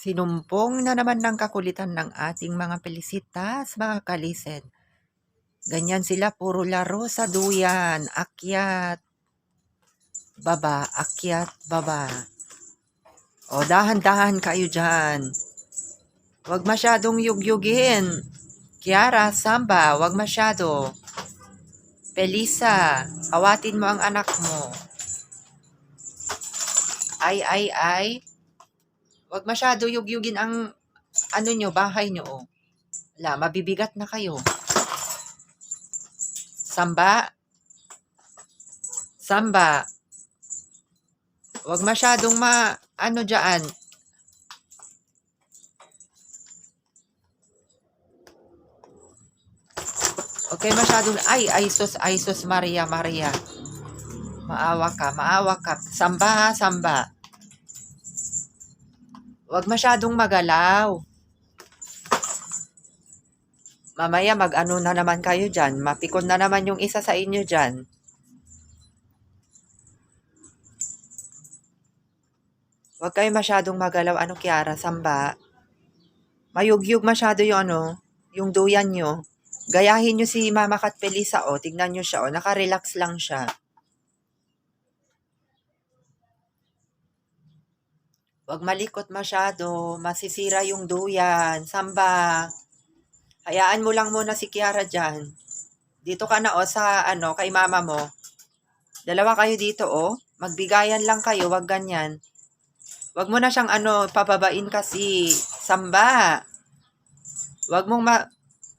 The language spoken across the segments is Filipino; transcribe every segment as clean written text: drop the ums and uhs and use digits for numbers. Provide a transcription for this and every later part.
Sinumpong na naman ng kakulitan ng ating mga pelisitas, mga kalised. Ganyan sila, puro laro sa duyan. Akyat, baba, akyat, baba. O, dahan-dahan kayo dyan. Huwag masyadong yugyugin. Kiara, Samba, huwag masyado. Pelisa, awatin mo ang anak mo. Ay. Huwag masyado yugyugin ang ano nyo, bahay nyo. Oh. Wala, mabibigat na kayo. Samba. Huwag masyadong ano dyan. Okay, masyadong, ay sus, Maria. Maawa ka. Samba. Huwag masyadong magalaw. Mamaya mag-ano na naman kayo dyan. Mapikon na naman yung isa sa inyo dyan. Huwag kayo masyadong magalaw. Ano, Kiara? Samba. Mayugyug masyado yung yung duyan nyo. Gayahin nyo si Mama Kat Pelisa, o. Tignan nyo siya, o. Naka-relax lang siya. Huwag malikot masyado. Masisira yung duyan. Samba. Hayaan mo lang muna si Kiara dyan. Dito ka na, o, sa kay mama mo. Dalawa kayo dito, o. Magbigayan lang kayo, wag ganyan. Wag mo na siyang pababain kasi. Samba. Wag mong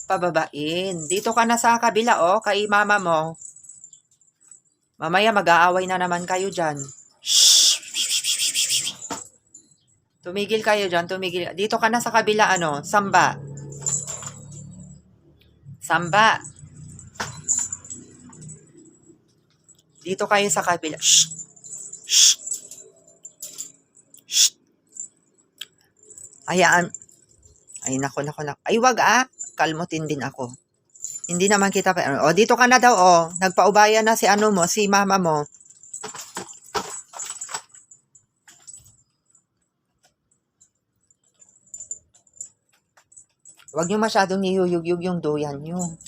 pababain. Dito ka na sa kabila, o, kay mama mo. Mamaya mag-aaway na naman kayo dyan. Tumigil kayo dyan, tumigil. Dito ka na sa kabila, Samba. Dito kayo sa kabila. Shh. Hayaan. Ay, nako. Ay, wag kalmutin din ako. Hindi naman kita pa. O, dito ka na daw, o. Nagpaubaya na si si mama mo. Huwag nyo masyadong niyuyugyug yung duyan nyo.